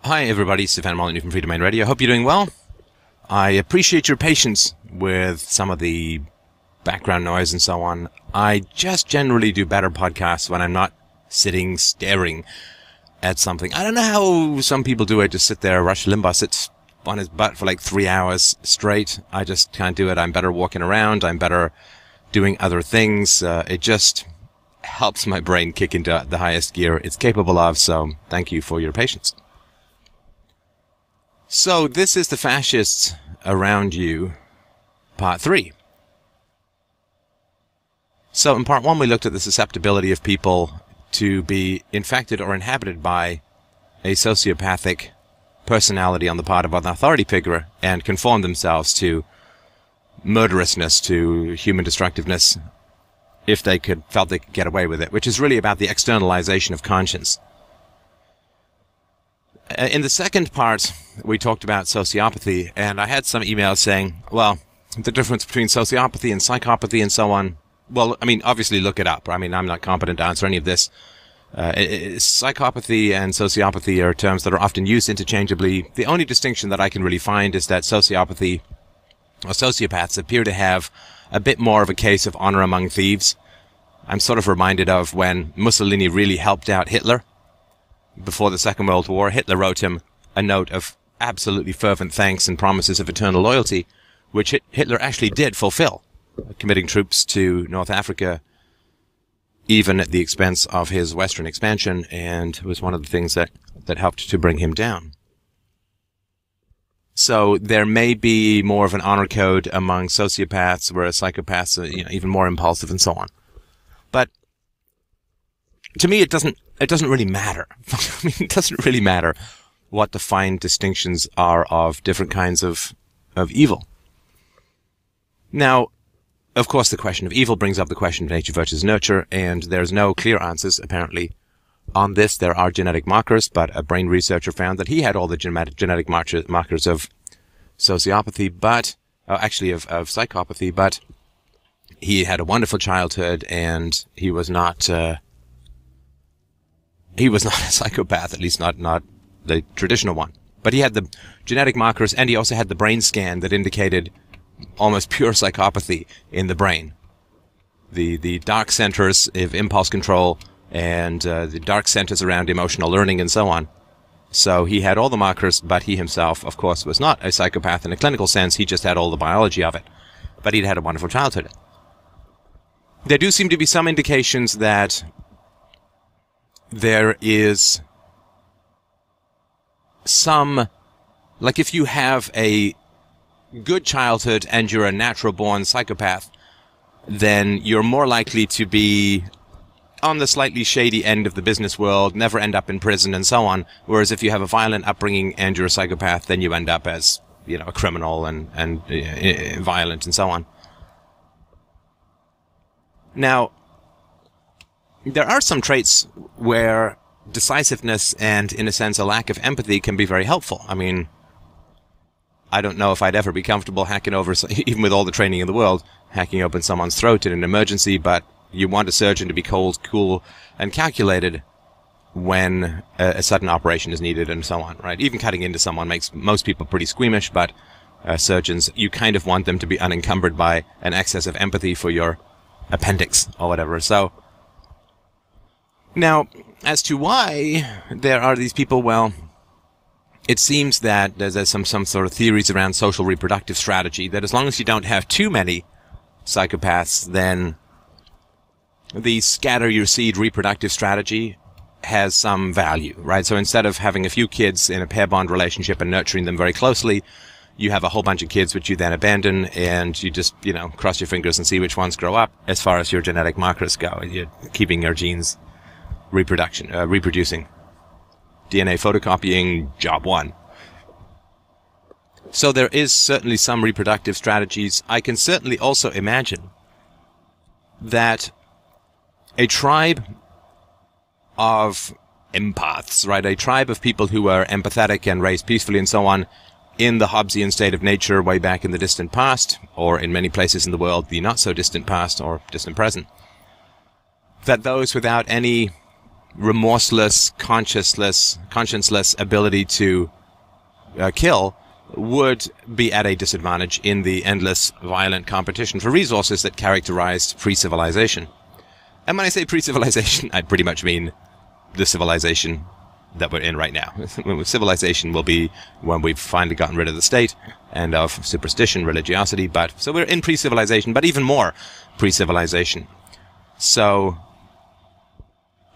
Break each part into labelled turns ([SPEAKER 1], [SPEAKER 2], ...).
[SPEAKER 1] Hi everybody, Stefan Molyneux from Free Domain Radio. Hope you're doing well. I appreciate your patience with some of the background noise and so on. I just generally do better podcasts when I'm not sitting staring at something. I don't know how some people do it, just sit there. Rush Limbaugh sits on his butt for like 3 hours straight. I just can't do it. I'm better walking around. I'm better doing other things. It just helps my brain kick into the highest gear it's capable of, so thank you for your patience. So this is the Fascists Around You, Part 3. So in Part 1 we looked at the susceptibility of people to be infected or inhabited by a sociopathic personality on the part of an authority figure and conform themselves to murderousness, to human destructiveness, if they felt they could get away with it, which is really about the externalization of conscience. In the second part, we talked about sociopathy, and I had some emails saying, well, the difference between sociopathy and psychopathy and so on. Well, I mean, obviously look it up. I mean, I'm not competent to answer any of this. Psychopathy and sociopathy are terms that are often used interchangeably. The only distinction that I can really find is that sociopathy, or sociopaths, appear to have a bit more of a case of honor among thieves. I'm sort of reminded of when Mussolini really helped out Hitler. Before the Second World War, Hitler wrote him a note of absolutely fervent thanks and promises of eternal loyalty, which Hitler actually did fulfill, committing troops to North Africa, even at the expense of his Western expansion, and was one of the things that helped to bring him down. So there may be more of an honor code among sociopaths, whereas psychopaths are, even more impulsive and so on. But to me, it doesn't really matter. I mean, it doesn't really matter what the fine distinctions are of different kinds of evil. Now, of course, the question of evil brings up the question of nature versus nurture, and there's no clear answers, apparently, on this. There are genetic markers, but a brain researcher found that he had all the genetic markers of sociopathy, but actually of psychopathy, but he had a wonderful childhood, and he was not a psychopath, at least not the traditional one. But he had the genetic markers, and he also had the brain scan that indicated almost pure psychopathy in the brain. The dark centers of impulse control and the dark centers around emotional learning and so on. So he had all the markers, but he himself, of course, was not a psychopath in a clinical sense. He just had all the biology of it. But he'd had a wonderful childhood. There do seem to be some indications that there is some, like if you have a good childhood and you're a natural-born psychopath, then you're more likely to be on the slightly shady end of the business world, never end up in prison and so on. Whereas if you have a violent upbringing and you're a psychopath, then you end up as, a criminal and violent and so on. Now, there are some traits where decisiveness and, in a sense, a lack of empathy can be very helpful. I mean, I don't know if I'd ever be comfortable hacking over, even with all the training in the world, hacking open someone's throat in an emergency, but you want a surgeon to be cold, cool, and calculated when a sudden operation is needed and so on, right? Even cutting into someone makes most people pretty squeamish, but surgeons, you kind of want them to be unencumbered by an excess of empathy for your appendix or whatever. So, now, as to why there are these people, well, it seems that there's some sort of theories around social reproductive strategy, that as long as you don't have too many psychopaths, then the scatter your seed reproductive strategy has some value, right? So instead of having a few kids in a pair bond relationship and nurturing them very closely, you have a whole bunch of kids which you then abandon, and you just, cross your fingers and see which ones grow up as far as your genetic markers go. You're keeping your genes reproducing. DNA photocopying, job one. So there is certainly some reproductive strategies. I can certainly also imagine that a tribe of empaths, right, a tribe of people who are empathetic and raised peacefully and so on, in the Hobbesian state of nature way back in the distant past, or in many places in the world, the not so distant past or distant present, that those without any remorseless, conscienceless ability to kill would be at a disadvantage in the endless violent competition for resources that characterized pre-civilization. And when I say pre-civilization, I pretty much mean the civilization that we're in right now. Civilization will be when we've finally gotten rid of the state and of superstition, religiosity, so we're in pre-civilization, but even more pre-civilization. So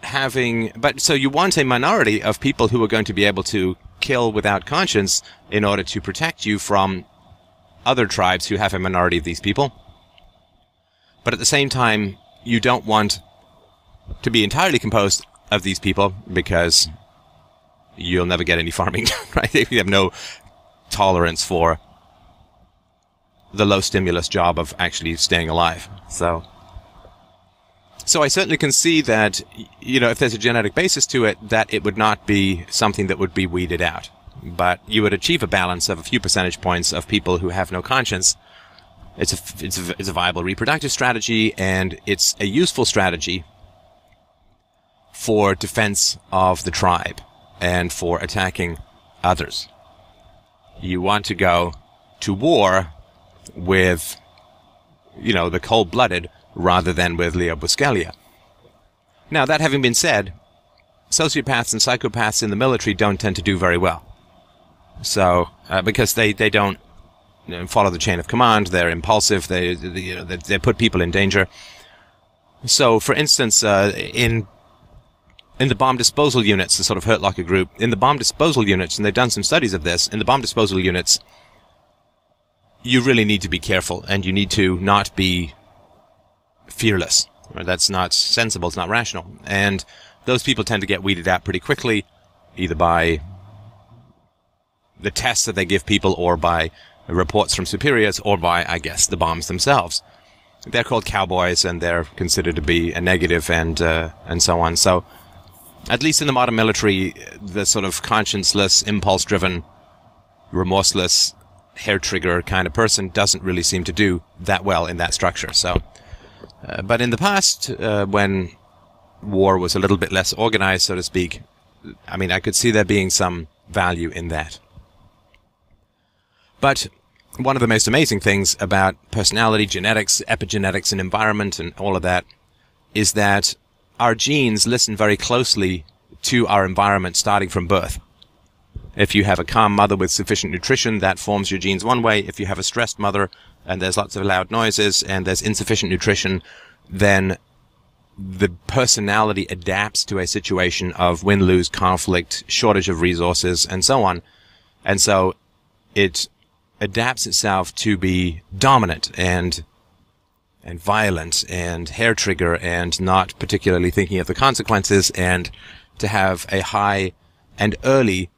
[SPEAKER 1] you want a minority of people who are going to be able to kill without conscience in order to protect you from other tribes who have a minority of these people. But at the same time, you don't want to be entirely composed of these people because you'll never get any farming, right? You have no tolerance for the low stimulus job of actually staying alive. So I certainly can see that, if there's a genetic basis to it, that it would not be something that would be weeded out. But you would achieve a balance of a few percentage points of people who have no conscience. It's a viable reproductive strategy, and it's a useful strategy for defense of the tribe and for attacking others. You want to go to war with, the cold-blooded rather than with Leo Buscaglia. Now, that having been said, sociopaths and psychopaths in the military don't tend to do very well. So, because they don't follow the chain of command, they're impulsive, they put people in danger. So, for instance, in the bomb disposal units, the sort of Hurt Locker group, in the bomb disposal units, and they've done some studies of this, in the bomb disposal units, you really need to be careful, and you need to not be fearless. That's not sensible, it's not rational. And those people tend to get weeded out pretty quickly, either by the tests that they give people, or by reports from superiors, or by, I guess, the bombs themselves. They're called cowboys, and they're considered to be a negative, and so on. So, at least in the modern military, the sort of conscienceless, impulse-driven, remorseless, hair-trigger kind of person doesn't really seem to do that well in that structure. So, but in the past, when war was a little bit less organized, so to speak, I could see there being some value in that. But one of the most amazing things about personality, genetics, epigenetics, and environment, and all of that, is that our genes listen very closely to our environment starting from birth. If you have a calm mother with sufficient nutrition, that forms your genes one way. If you have a stressed mother and there's lots of loud noises and there's insufficient nutrition, then the personality adapts to a situation of win-lose conflict, shortage of resources, and so on. And so it adapts itself to be dominant and violent and hair-trigger and not particularly thinking of the consequences, and to have a high and early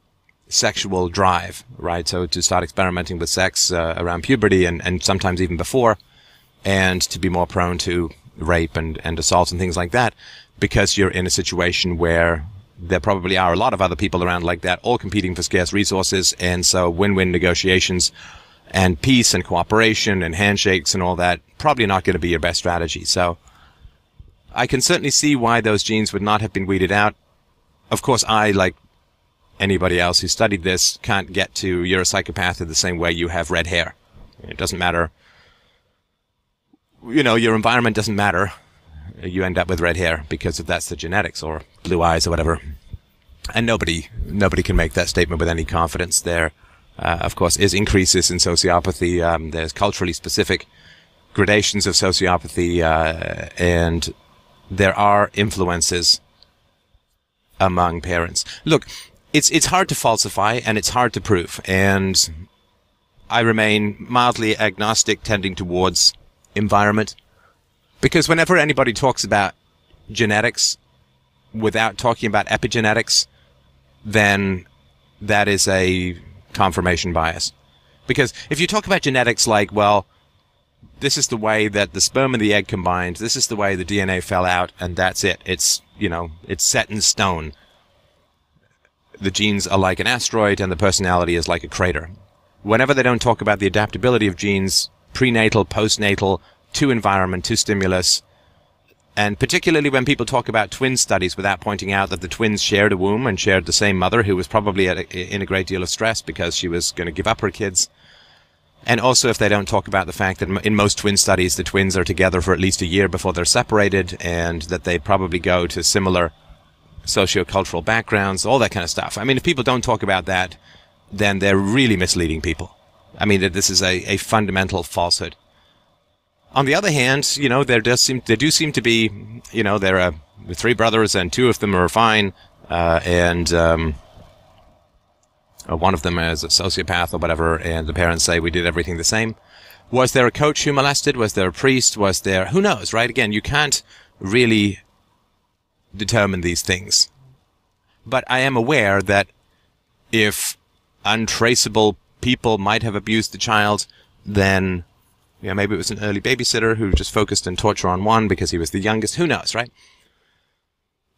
[SPEAKER 1] sexual drive, right? So to start experimenting with sex around puberty and sometimes even before, and to be more prone to rape and assault and things like that, because you're in a situation where there probably are a lot of other people around like that, all competing for scarce resources, and so win-win negotiations and peace and cooperation and handshakes and all that, probably not going to be your best strategy. So I can certainly see why those genes would not have been weeded out. Of course, I, like anybody else who studied this, can't get to you're a psychopath in the same way you have red hair. It doesn't matter. Your environment doesn't matter. You end up with red hair because that's the genetics, or blue eyes or whatever. And nobody can make that statement with any confidence. There, of course, is increases in sociopathy. There's culturally specific gradations of sociopathy, and there are influences among parents. Look, it's hard to falsify and it's hard to prove, and I remain mildly agnostic, tending towards environment, because whenever anybody talks about genetics without talking about epigenetics, then that is a confirmation bias. Because if you talk about genetics like, well, this is the way that the sperm and the egg combined, this is the way the DNA fell out, and that's it. It's set in stone. The genes are like an asteroid and the personality is like a crater. Whenever they don't talk about the adaptability of genes, prenatal, postnatal, to environment, to stimulus, And particularly when people talk about twin studies without pointing out that the twins shared a womb and shared the same mother, who was probably in a great deal of stress because she was going to give up her kids. And also if they don't talk about the fact that in most twin studies, the twins are together for at least a year before they're separated, and that they probably go to similar sociocultural backgrounds, all that kind of stuff. I mean, if people don't talk about that, then they're really misleading people. I mean, this is a fundamental falsehood. On the other hand, you know, there do seem to be, you know, there are 3 brothers and 2 of them are fine, and one of them is a sociopath or whatever, and the parents say we did everything the same. Was there a coach who molested? Was there a priest? Was there... Who knows, right? Again, you can't really determine these things. But I am aware that if untraceable people might have abused the child, then... Yeah, maybe it was an early babysitter who just focused on torture on one because he was the youngest. Who knows, right?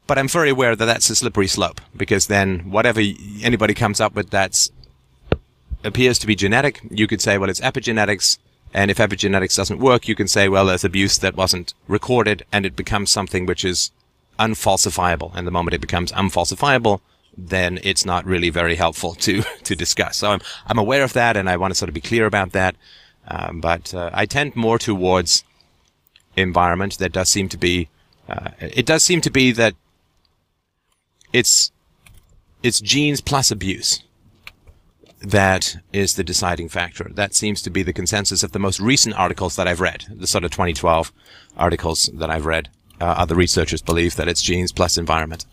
[SPEAKER 1] But I'm very aware that that's a slippery slope, because then whatever anybody comes up with that appears to be genetic, you could say, well, it's epigenetics. And if epigenetics doesn't work, you can say, well, there's abuse that wasn't recorded, and it becomes something which is unfalsifiable. And the moment it becomes unfalsifiable, then it's not really very helpful to discuss. So I'm aware of that, and I want to sort of be clear about that. But I tend more towards environment. That does seem to be, it does seem to be that it's genes plus abuse that is the deciding factor. That seems to be the consensus of the most recent articles that I've read. The sort of 2012 articles that I've read. Other researchers believe that it's genes plus environment.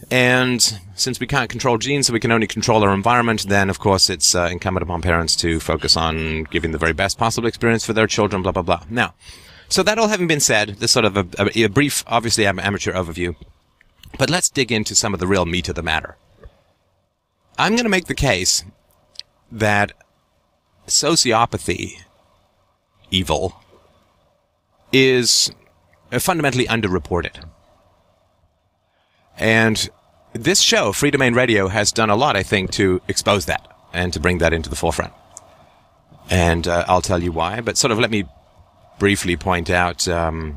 [SPEAKER 1] And since we can't control genes, so we can only control our environment, then, of course, it's incumbent upon parents to focus on giving the very best possible experience for their children, blah, blah, blah. Now, so that all having been said, this sort of a brief, obviously amateur overview, but let's dig into some of the real meat of the matter. I'm going to make the case that sociopathy, evil, is fundamentally underreported. And this show, Free Domain Radio, has done a lot, I think, to expose that and to bring that into the forefront. And I'll tell you why, but sort of let me briefly point out the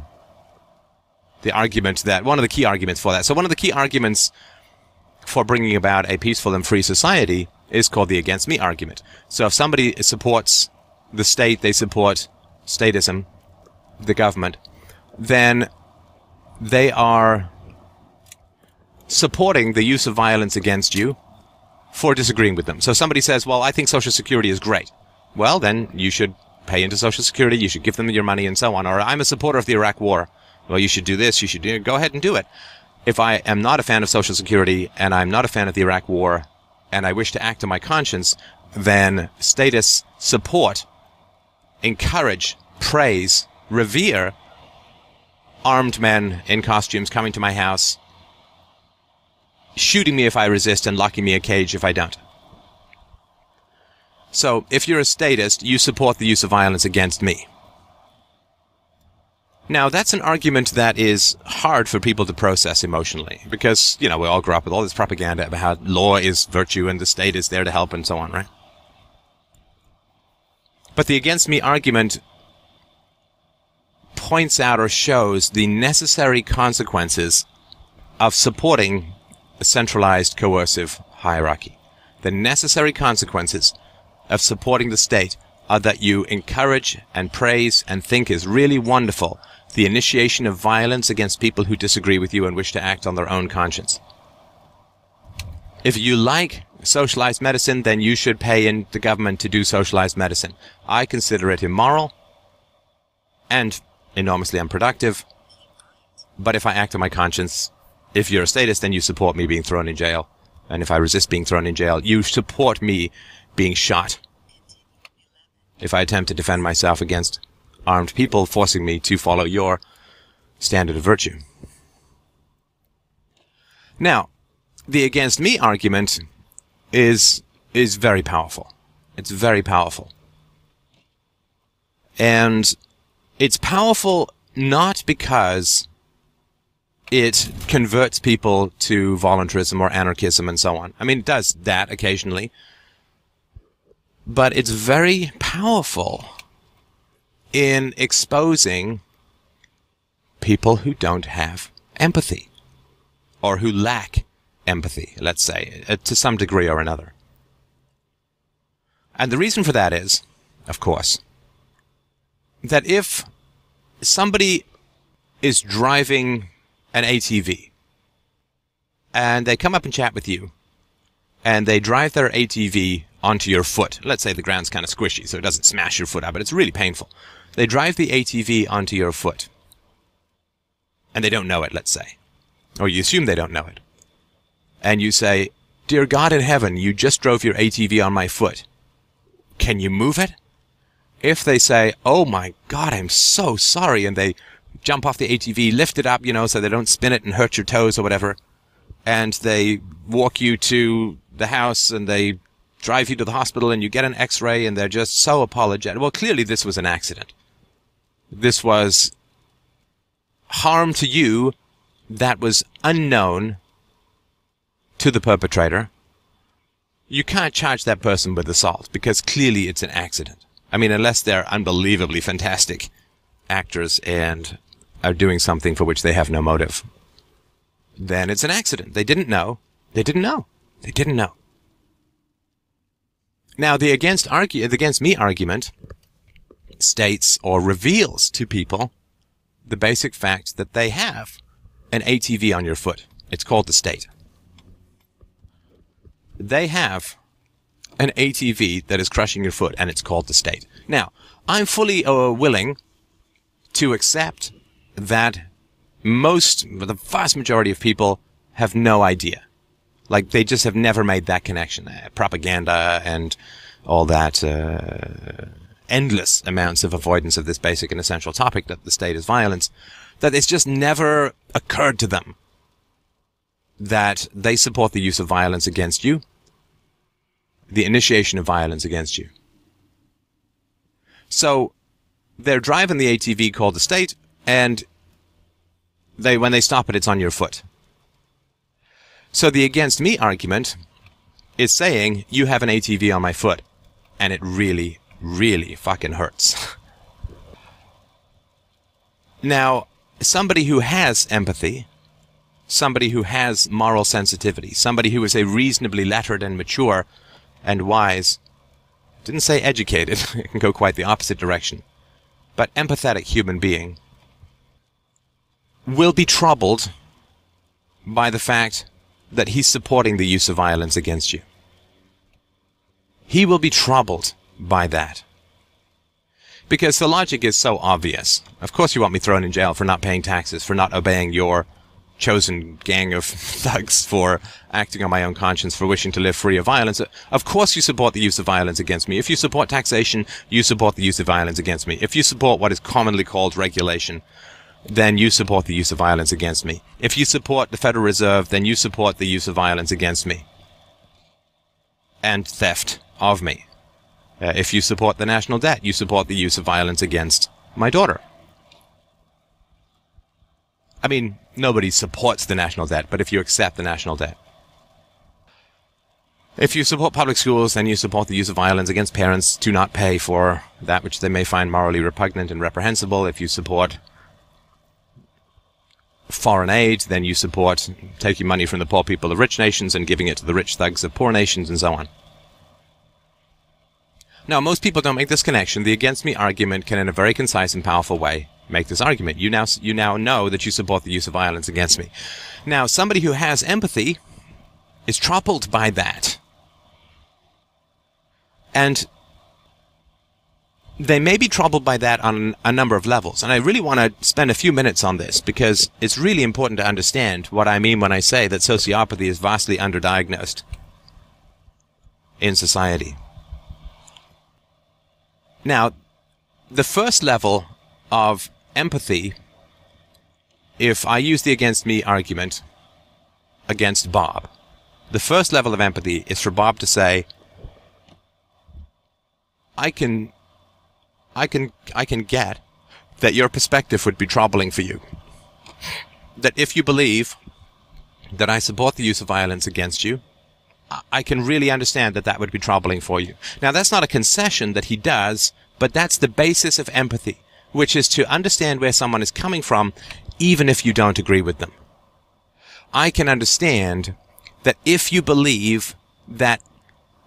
[SPEAKER 1] argument that, one of the key arguments for that. So one of the key arguments for bringing about a peaceful and free society is called the against me argument. So if somebody supports the state, they support statism, the government, then they are supporting the use of violence against you for disagreeing with them. So somebody says, well, I think Social Security is great. Well, then you should pay into Social Security, you should give them your money and so on. Or I'm a supporter of the Iraq War. Well, you should do this, you should do, go ahead and do it. If I am not a fan of Social Security and I'm not a fan of the Iraq War and I wish to act on my conscience, then status, support, encourage, praise, revere armed men in costumes coming to my house, shooting me if I resist and locking me in a cage if I don't. So, if you're a statist, you support the use of violence against me. Now, that's an argument that is hard for people to process emotionally, because, you know, we all grew up with all this propaganda about how law is virtue and the state is there to help and so on, right? But the against me argument points out or shows the necessary consequences of supporting a centralized coercive hierarchy. The necessary consequences of supporting the state are that you encourage and praise and think is really wonderful the initiation of violence against people who disagree with you and wish to act on their own conscience. If you like socialized medicine, then you should pay in the government to do socialized medicine. I consider it immoral and enormously unproductive, but if I act on my conscience, if you're a statist, then you support me being thrown in jail. And if I resist being thrown in jail, you support me being shot. If I attempt to defend myself against armed people forcing me to follow your standard of virtue. Now, the against me argument is very powerful. It's very powerful. And it's powerful not because it converts people to voluntarism or anarchism and so on. I mean, it does that occasionally. But it's very powerful in exposing people who don't have empathy, or who lack empathy, let's say, to some degree or another. And the reason for that is, of course, that if somebody is driving an ATV and they come up and chat with you and they drive their ATV onto your foot, let's say the ground's kind of squishy so it doesn't smash your foot up, but it's really painful. They drive the ATV onto your foot and they don't know it, let's say, or you assume they don't know it, and you say, "Dear God in heaven, you just drove your ATV on my foot. Can you move it?" If they say, "Oh my God, I'm so sorry," and they jump off the ATV, lift it up, so they don't spin it and hurt your toes or whatever, and they walk you to the house and they drive you to the hospital and you get an X-ray and they're just so apologetic. Well, clearly this was an accident. This was harm to you that was unknown to the perpetrator. You can't charge that person with assault because clearly it's an accident. I mean, unless they're unbelievably fantastic actors and are doing something for which they have no motive, then it's an accident. They didn't know. They didn't know. They didn't know. Now, the against me argument states or reveals to people the basic fact that they have an ATV on your foot. It's called the state. They have an ATV that is crushing your foot, and it's called the state. Now, I'm fully willing to accept that the vast majority of people have no idea. Like, they just have never made that connection. Propaganda and all that, endless amounts of avoidance of this basic and essential topic that the state is violence, that it's just never occurred to them that they support the use of violence against you, the initiation of violence against you. So they're driving the ATV called the state, and when they stop it, it's on your foot. So the against me argument is saying, you have an ATV on my foot, and it really, really fucking hurts. Now, somebody who has empathy, somebody who has moral sensitivity, somebody who is a reasonably lettered and mature and wise, didn't say educated, it can go quite the opposite direction, but empathetic human being, will be troubled by the fact that he's supporting the use of violence against you. He will be troubled by that. Because the logic is so obvious. Of course you want me thrown in jail for not paying taxes, for not obeying your chosen gang of thugs, for acting on my own conscience, for wishing to live free of violence. Of course you support the use of violence against me. If you support taxation, you support the use of violence against me. If you support what is commonly called regulation, then you support the use of violence against me. If you support the Federal Reserve, then you support the use of violence against me. And theft of me. If you support the national debt, you support the use of violence against my daughter. I mean, nobody supports the national debt, but if you accept the national debt. If you support public schools, then you support the use of violence against parents to not pay for that which they may find morally repugnant and reprehensible. If you support foreign aid, then you support taking money from the poor people of rich nations and giving it to the rich thugs of poor nations, and so on. Now, most people don't make this connection. The against me argument can, in a very concise and powerful way, make this argument. You now know that you support the use of violence against me. Now, somebody who has empathy is troubled by that. And they may be troubled by that on a number of levels. And I really want to spend a few minutes on this because it's really important to understand what I mean when I say that sociopathy is vastly underdiagnosed in society. Now, the first level of empathy, if I use the against me argument against Bob, the first level of empathy is for Bob to say, I can get that your perspective would be troubling for you. That if you believe that I support the use of violence against you, I can really understand that that would be troubling for you. Now, that's not a concession that he does, but that's the basis of empathy, which is to understand where someone is coming from, even if you don't agree with them. I can understand that if you believe that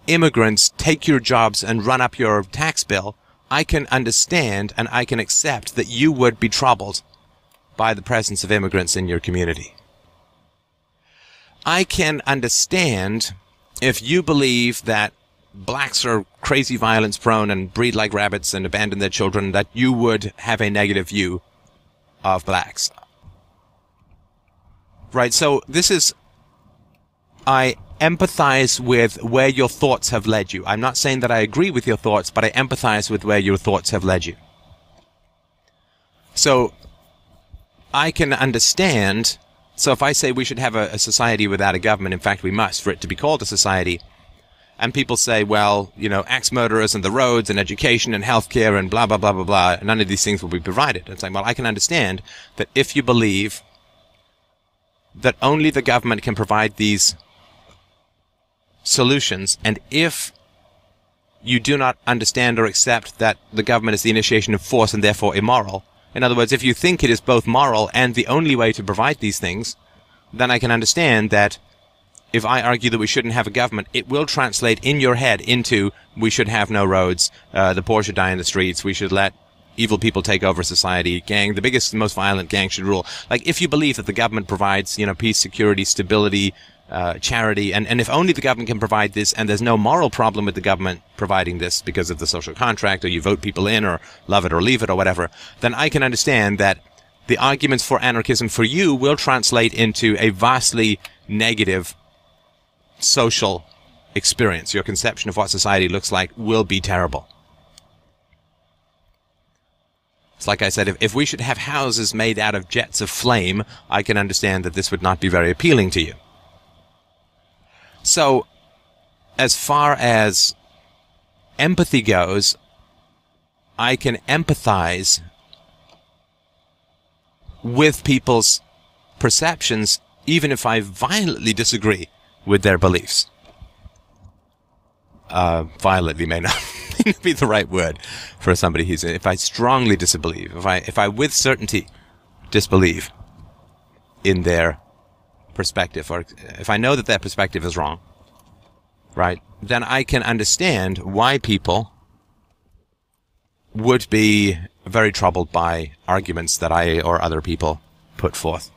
[SPEAKER 1] immigrants take your jobs and run up your tax bill, I can understand and I can accept that you would be troubled by the presence of immigrants in your community. I can understand if you believe that blacks are crazy violence prone and breed like rabbits and abandon their children, that you would have a negative view of blacks. Right, so this is, I empathize with where your thoughts have led you. I'm not saying that I agree with your thoughts, but I empathize with where your thoughts have led you. So I can understand, so if I say we should have a society without a government, in fact we must for it to be called a society, and people say, well, you know, axe murderers and the roads and education and healthcare and blah, blah, blah, blah, blah, none of these things will be provided. It's like, well, I can understand that if you believe that only the government can provide these solutions, and if you do not understand or accept that the government is the initiation of force and therefore immoral, in other words, if you think it is both moral and the only way to provide these things, then I can understand that if I argue that we shouldn't have a government, it will translate in your head into we should have no roads, the poor should die in the streets, we should let evil people take over society, the biggest and most violent gang should rule. Like, if you believe that the government provides, you know, peace, security, stability, charity, and if only the government can provide this, and there's no moral problem with the government providing this because of the social contract, or you vote people in, or love it or leave it, or whatever, then I can understand that the arguments for anarchism for you will translate into a vastly negative social experience. Your conception of what society looks like will be terrible. It's like I said, if we should have houses made out of jets of flame, I can understand that this would not be very appealing to you. So, as far as empathy goes, I can empathize with people's perceptions, even if I violently disagree with their beliefs. Violently may not be the right word for somebody who's, if I strongly disbelieve, if I with certainty disbelieve in their perspective, or if I know that their perspective is wrong, right, then I can understand why people would be very troubled by arguments that I or other people put forth.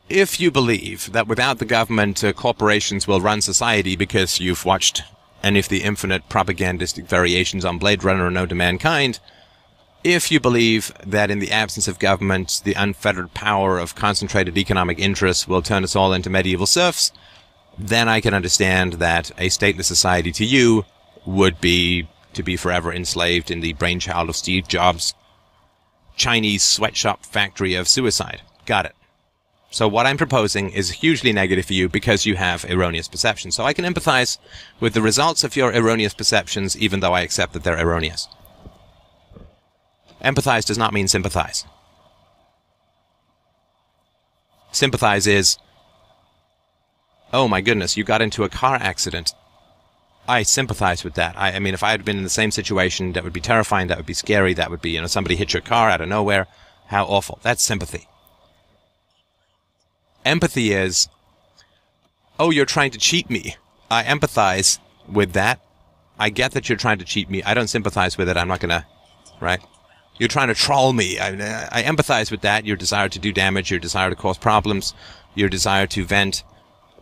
[SPEAKER 1] If you believe that without the government, corporations will run society because you've watched any of the infinite propagandistic variations on Blade Runner or No to Mankind, if you believe that in the absence of government, the unfettered power of concentrated economic interests will turn us all into medieval serfs, then I can understand that a stateless society to you would be to be forever enslaved in the brainchild of Steve Jobs' Chinese sweatshop factory of suicide. Got it. So what I'm proposing is hugely negative for you because you have erroneous perceptions. So I can empathize with the results of your erroneous perceptions, even though I accept that they're erroneous. Empathize does not mean sympathize. Sympathize is, oh my goodness, you got into a car accident. I sympathize with that. I mean, if I had been in the same situation, that would be terrifying, that would be scary, that would be, you know, somebody hit your car out of nowhere. How awful. That's sympathy. Empathy is, oh, you're trying to cheat me. I empathize with that. I get that you're trying to cheat me. I don't sympathize with it. I'm not going to, right? You're trying to troll me. I empathize with that. Your desire to do damage, your desire to cause problems, your desire to vent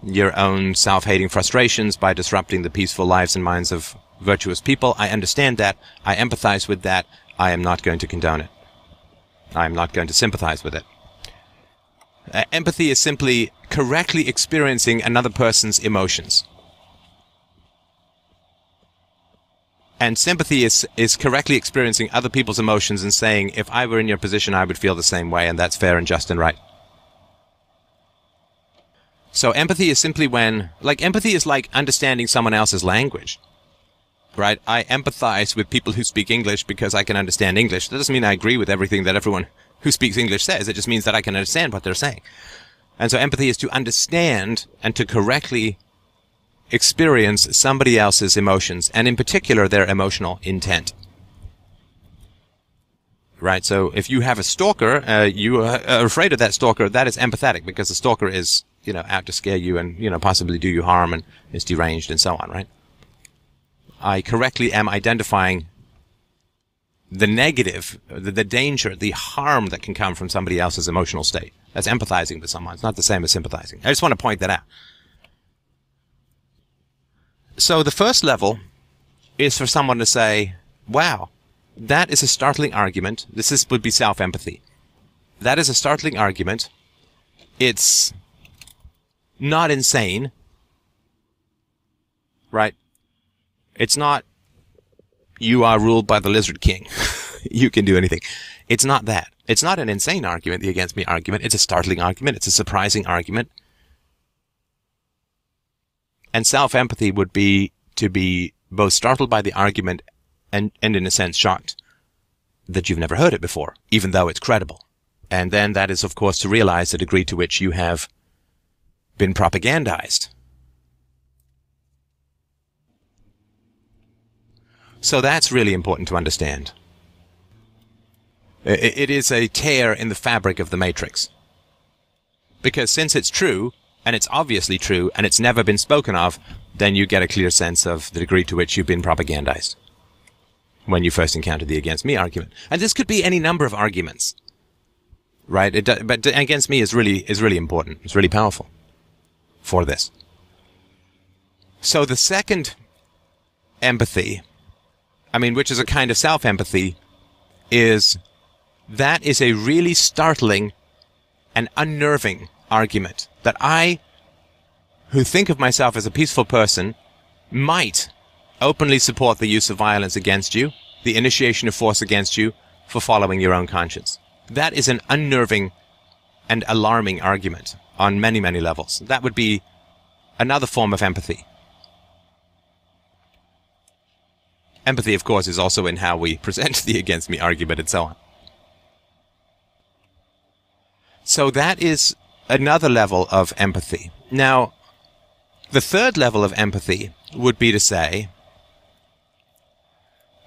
[SPEAKER 1] your own self-hating frustrations by disrupting the peaceful lives and minds of virtuous people. I understand that. I empathize with that. I am not going to condone it. I am not going to sympathize with it. Empathy is simply correctly experiencing another person's emotions. And sympathy is correctly experiencing other people's emotions and saying, if I were in your position, I would feel the same way, and that's fair and just and right. So empathy is simply when, like, empathy is like understanding someone else's language, right? I empathize with people who speak English because I can understand English. That doesn't mean I agree with everything that everyone who speaks English says. It just means that I can understand what they're saying. And so empathy is to understand and to correctly experience somebody else's emotions, and in particular their emotional intent. right? So if you have a stalker, you are afraid of that stalker, that is empathetic, because the stalker is, out to scare you and, possibly do you harm and is deranged and so on, right? I correctly am identifying the negative, the danger, the harm that can come from somebody else's emotional state. That's empathizing with someone. It's not the same as sympathizing. I just want to point that out. So the first level is for someone to say, wow, that is a startling argument. Would be self-empathy. That is a startling argument. It's not insane, right? It's not, you are ruled by the Lizard King. You can do anything. It's not that. It's not an insane argument, the against me argument. It's a startling argument. It's a surprising argument. And self-empathy would be to be both startled by the argument and in a sense shocked that you've never heard it before, even though it's credible. And then that is, of course, to realize the degree to which you have been propagandized. So that's really important to understand. It is a tear in the fabric of the matrix. Because since it's true, and it's obviously true, and it's never been spoken of, then you get a clear sense of the degree to which you've been propagandized when you first encounter the against me argument. And this could be any number of arguments, right? But against me is really important. It's really powerful for this. So the second empathy, which is a kind of self-empathy, is that is a really startling and unnerving argument that I, who think of myself as a peaceful person, might openly support the use of violence against you, the initiation of force against you, for following your own conscience. That is an unnerving and alarming argument on many, many levels. That would be another form of empathy. Empathy, of course, is also in how we present the against me argument and so on. So that is another level of empathy. Now, the third level of empathy would be to say,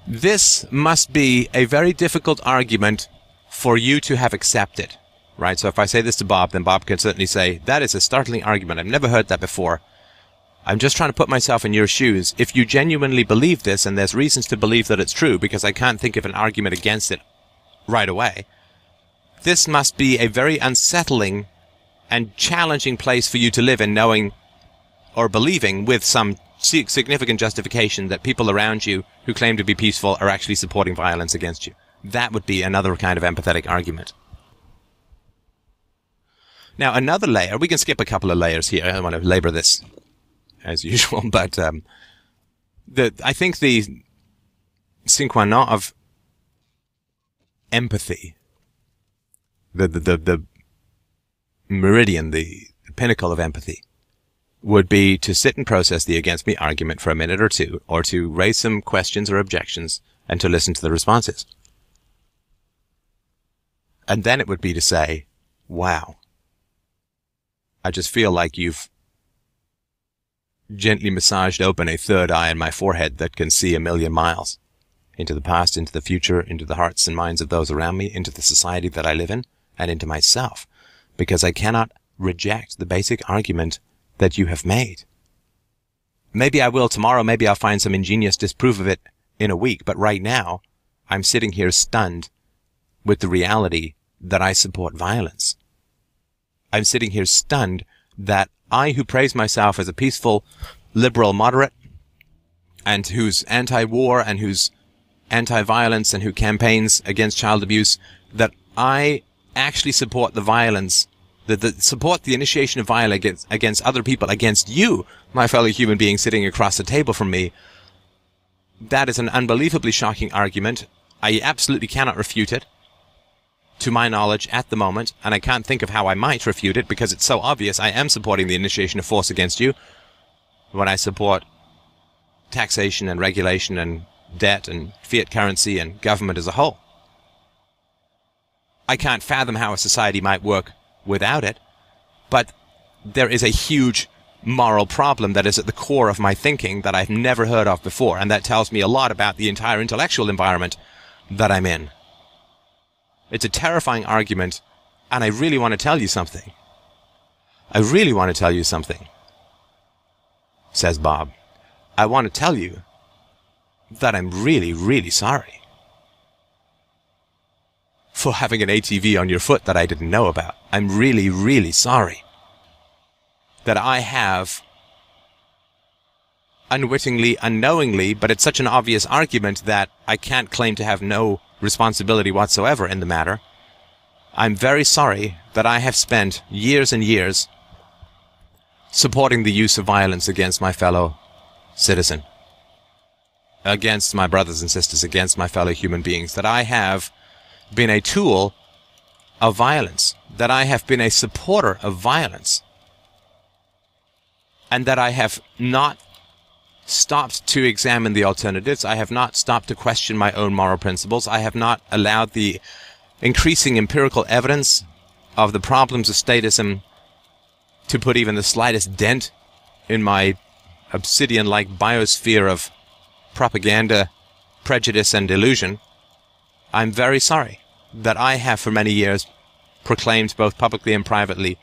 [SPEAKER 1] this must be a very difficult argument for you to have accepted, right? So if I say this to Bob, then Bob can certainly say, that is a startling argument. I've never heard that before. I'm just trying to put myself in your shoes. If you genuinely believe this, and there's reasons to believe that it's true, because I can't think of an argument against it right away, this must be a very unsettling and challenging place for you to live in, knowing or believing with some significant justification that people around you who claim to be peaceful are actually supporting violence against you. That would be another kind of empathetic argument. Now, another layer, we can skip a couple of layers here. I don't want to labor this as usual, but I think the sine qua non of empathy, the meridian, the pinnacle of empathy, would be to sit and process the against me argument for a minute or two, or to raise some questions or objections, and to listen to the responses. And then it would be to say, wow, I just feel like you've gently massaged open a third eye in my forehead that can see 1,000,000 miles into the past, into the future, into the hearts and minds of those around me, into the society that I live in, and into myself, because I cannot reject the basic argument that you have made. Maybe I will tomorrow, maybe I'll find some ingenious disproof of it in a week, but right now, I'm sitting here stunned with the reality that I support violence. I'm sitting here stunned that I, who praise myself as a peaceful, liberal moderate, and who's anti-war and who's anti-violence and who campaigns against child abuse, that I actually support the violence, support the initiation of violence against other people, against you, my fellow human being sitting across the table from me. That is an unbelievably shocking argument. I absolutely cannot refute it, to my knowledge, at the moment, and I can't think of how I might refute it, because it's so obvious. I am supporting the initiation of force against you when I support taxation and regulation and debt and fiat currency and government as a whole. I can't fathom how a society might work without it, but there is a huge moral problem that is at the core of my thinking that I've never heard of before, and that tells me a lot about the entire intellectual environment that I'm in. It's a terrifying argument, and I really want to tell you something. I really want to tell you something, says Bob. I want to tell you that I'm really, really sorry for having an ATV on your foot that I didn't know about. I'm really, really sorry that I have unwittingly, unknowingly, but it's such an obvious argument that I can't claim to have no responsibility whatsoever in the matter. I'm very sorry that I have spent years and years supporting the use of violence against my fellow citizen, against my brothers and sisters, against my fellow human beings, that I have been a tool of violence, that I have been a supporter of violence, and that I have not stopped to examine the alternatives. I have not stopped to question my own moral principles. I have not allowed the increasing empirical evidence of the problems of statism to put even the slightest dent in my obsidian-like biosphere of propaganda, prejudice, and illusion. I'm very sorry that I have for many years proclaimed both publicly and privately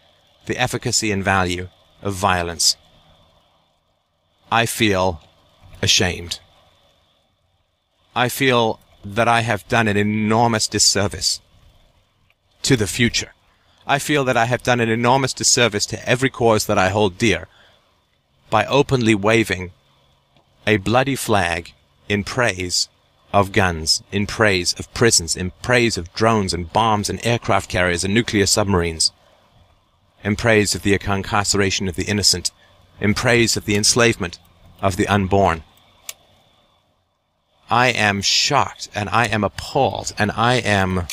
[SPEAKER 1] the efficacy and value of violence. I feel ashamed. I feel that I have done an enormous disservice to the future. I feel that I have done an enormous disservice to every cause that I hold dear by openly waving a bloody flag in praise of guns, in praise of prisons, in praise of drones and bombs and aircraft carriers and nuclear submarines, in praise of the incarceration of the innocent, in praise of the enslavement of the unborn. I am shocked, and I am appalled, and I am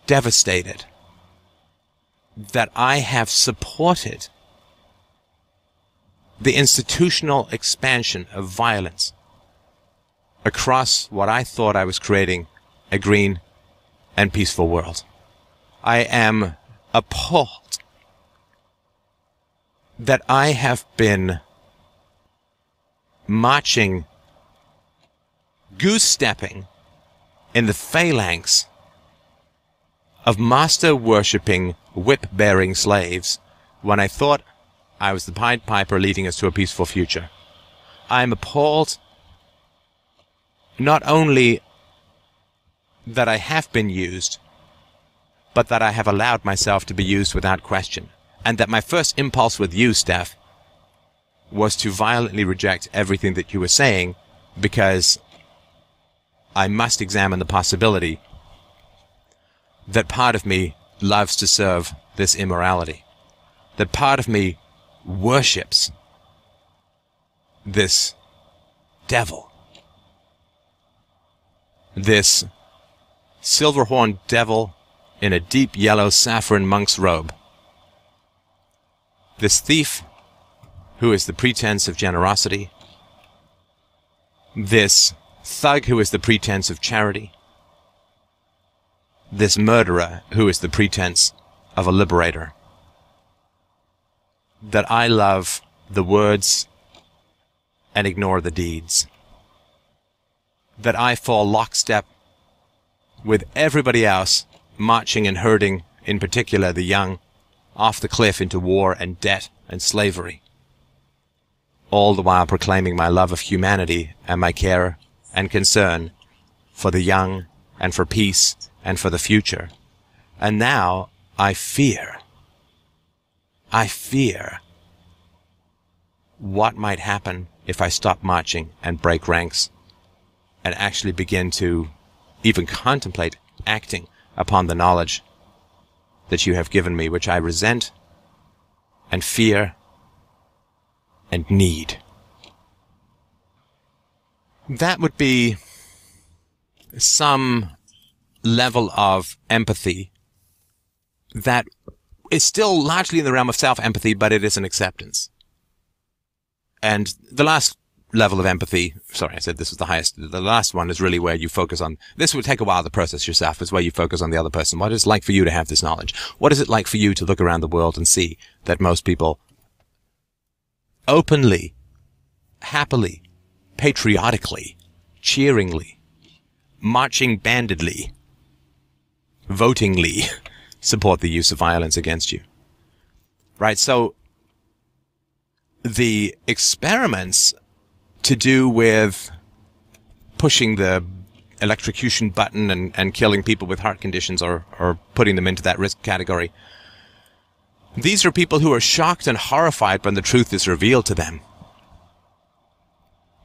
[SPEAKER 1] devastated that I have supported the institutional expansion of violence across what I thought I was creating a green and peaceful world. I am appalled that I have been marching, goose-stepping in the phalanx of master-worshipping, whip-bearing slaves when I thought I was the Pied Piper leading us to a peaceful future. I am appalled not only that I have been used, but that I have allowed myself to be used without question. And that my first impulse with you, Steph, was to violently reject everything that you were saying, because I must examine the possibility that part of me loves to serve this immorality, that part of me worships this devil, this silver-horned devil in a deep yellow saffron monk's robe, this thief who is the pretense of generosity, this thug who is the pretense of charity, this murderer who is the pretense of a liberator. That I love the words and ignore the deeds. That I fall lockstep with everybody else marching and herding, in particular the young, off the cliff into war and debt and slavery, all the while proclaiming my love of humanity and my care and concern for the young and for peace and for the future. And now I fear what might happen if I stop marching and break ranks and actually begin to even contemplate acting upon the knowledge that you have given me, which I resent and fear and need. That would be some level of empathy that is still largely in the realm of self-empathy, but it is an acceptance. And the last level of empathy, sorry, I said this was the highest, the last one is really where you focus on, this would take a while to process yourself, is where you focus on the other person. What is it like for you to have this knowledge? What is it like for you to look around the world and see that most people openly, happily, patriotically, cheeringly marching bandedly, votingly support the use of violence against you. Right? So the experiments to do with pushing the electrocution button and killing people with heart conditions or putting them into that risk category, these are people who are shocked and horrified when the truth is revealed to them.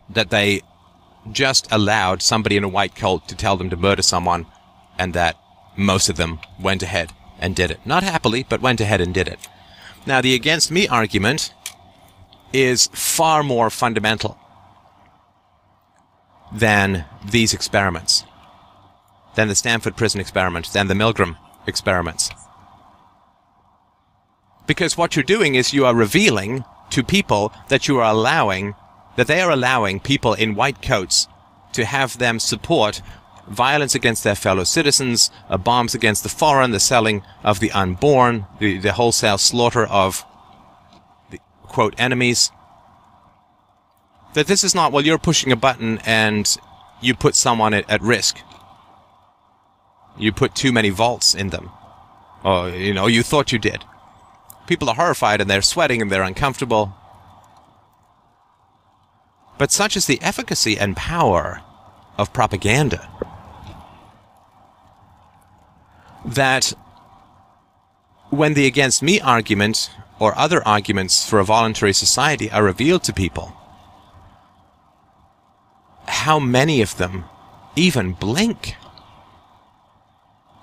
[SPEAKER 1] That they just allowed somebody in a white coat to tell them to murder someone, and that most of them went ahead and did it. Not happily, but went ahead and did it. Now, the against me argument is far more fundamental than these experiments, than the Stanford prison experiment, than the Milgram experiments. Because what you're doing is you are revealing to people that you are allowing, that they are allowing people in white coats to have them support violence against their fellow citizens, bombs against the foreign, the selling of the unborn, the wholesale slaughter of the, quote, enemies. That this is not, well, you're pushing a button and you put someone at risk. You put too many volts in them. Or, you thought you did. People are horrified and they're sweating and they're uncomfortable. But such is the efficacy and power of propaganda that when the against me argument or other arguments for a voluntary society are revealed to people, how many of them even blink?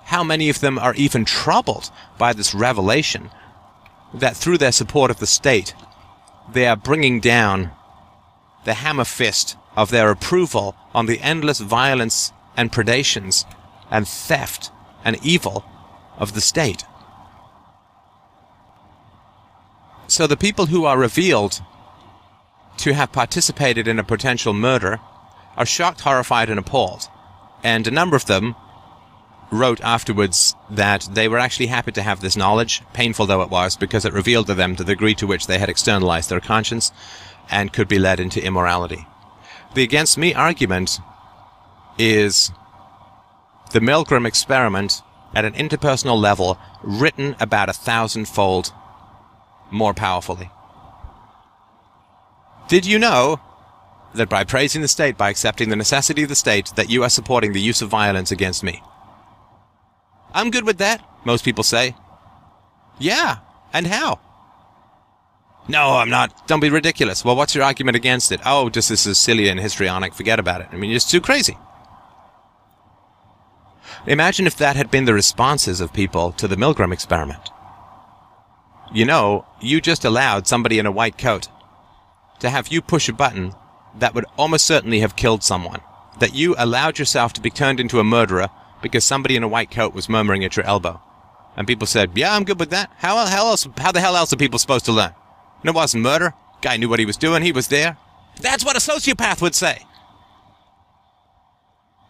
[SPEAKER 1] How many of them are even troubled by this revelation that through their support of the state, they are bringing down the hammer fist of their approval on the endless violence and predations and theft and evil of the state. So the people who are revealed to have participated in a potential murder are shocked, horrified, and appalled. And a number of them wrote afterwards that they were actually happy to have this knowledge, painful though it was, because it revealed to them the degree to which they had externalized their conscience and could be led into immorality. The against me argument is the Milgram experiment at an interpersonal level, written about 1,000-fold more powerfully. Did you know that by praising the state, by accepting the necessity of the state, that you are supporting the use of violence against me? I'm good with that, most people say. Yeah, and how? No, I'm not. Don't be ridiculous. Well, what's your argument against it? Oh, just this is silly and histrionic. Forget about it. I mean, it's too crazy. Imagine if that had been the responses of people to the Milgram experiment. You just allowed somebody in a white coat to have you push a button that would almost certainly have killed someone. That you allowed yourself to be turned into a murderer because somebody in a white coat was murmuring at your elbow. And people said, yeah, I'm good with that. How the hell else are people supposed to learn? And it wasn't murder. Guy knew what he was doing. He was there. That's what a sociopath would say.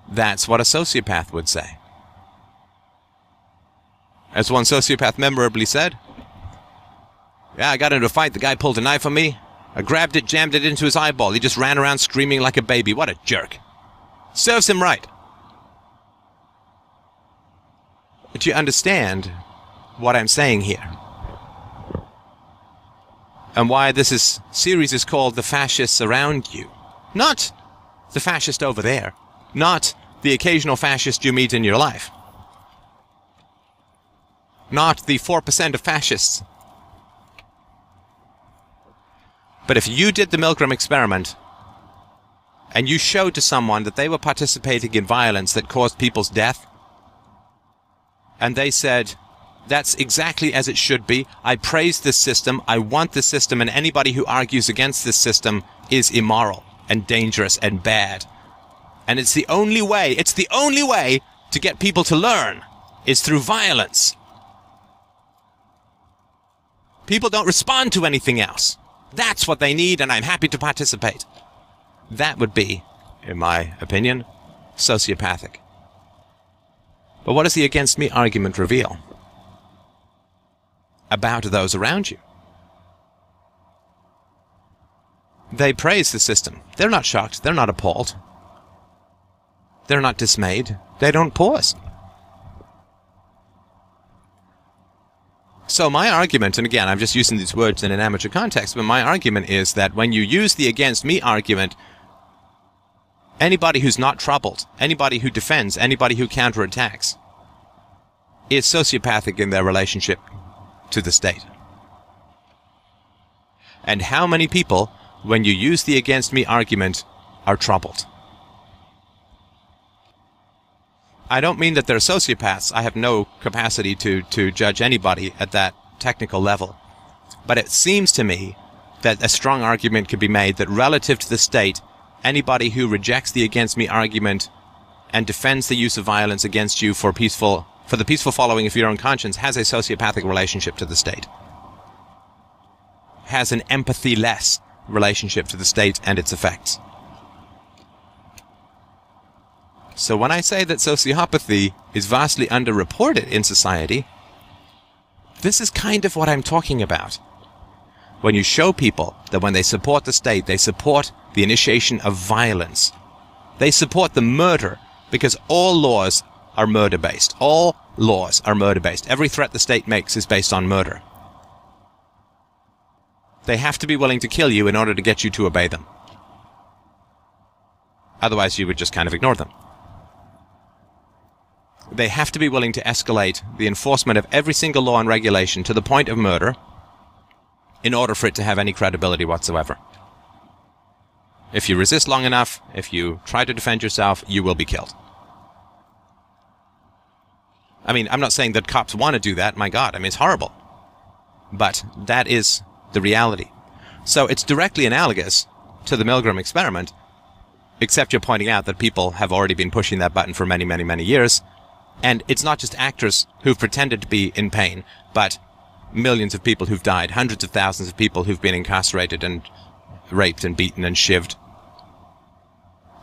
[SPEAKER 1] That's what a sociopath would say. As one sociopath memorably said, yeah, I got into a fight. The guy pulled a knife on me. I grabbed it, jammed it into his eyeball. He just ran around screaming like a baby. What a jerk. Serves him right. But you understand what I'm saying here. And why this series is called The Fascists Around You. Not the fascist over there. Not the occasional fascist you meet in your life. Not the 4% of fascists. But if you did the Milgram experiment, and you showed to someone that they were participating in violence that caused people's death, and they said, that's exactly as it should be. I praise this system. I want this system. And anybody who argues against this system is immoral and dangerous and bad. And it's the only way to get people to learn is through violence. People don't respond to anything else. That's what they need, and I'm happy to participate. That would be, in my opinion, sociopathic. But what does the against me argument reveal about those around you? They praise the system. They're not shocked. They're not appalled. They're not dismayed. They don't pause. So my argument, and again, I'm just using these words in an amateur context, but my argument is that when you use the against me argument, anybody who's not troubled, anybody who defends, anybody who counterattacks, is sociopathic in their relationship to the state. And how many people, when you use the against me argument, are troubled? I don't mean that they're sociopaths. I have no capacity to judge anybody at that technical level. But it seems to me that a strong argument could be made that relative to the state, anybody who rejects the against me argument and defends the use of violence against you for the peaceful following of your own conscience has a sociopathic relationship to the state. Has an empathy-less relationship to the state and its effects. So when I say that sociopathy is vastly underreported in society, this is kind of what I'm talking about. When you show people that when they support the state, they support the initiation of violence. They support the murder, because all laws are murder-based. All laws are murder-based. Every threat the state makes is based on murder. They have to be willing to kill you in order to get you to obey them. Otherwise, you would just kind of ignore them. They have to be willing to escalate the enforcement of every single law and regulation to the point of murder in order for it to have any credibility whatsoever. If you resist long enough, if you try to defend yourself, you will be killed. I mean, I'm not saying that cops want to do that. My God, I mean, it's horrible. But that is the reality. So it's directly analogous to the Milgram experiment, except you're pointing out that people have already been pushing that button for many, many, many years. And it's not just actors who've pretended to be in pain, but millions of people who've died, hundreds of thousands of people who've been incarcerated and raped and beaten and shivved.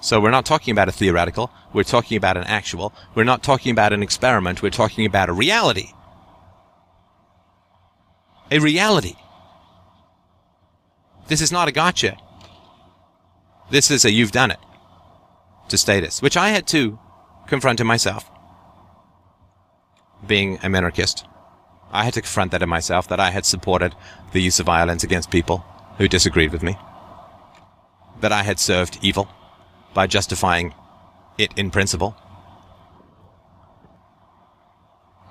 [SPEAKER 1] So we're not talking about a theoretical, we're talking about an actual, we're not talking about an experiment, we're talking about a reality. A reality. This is not a gotcha. This is a you've done it to status, which I had to confront in myself. Being a minarchist, I had to confront that in myself, that I had supported the use of violence against people who disagreed with me. That I had served evil by justifying it in principle.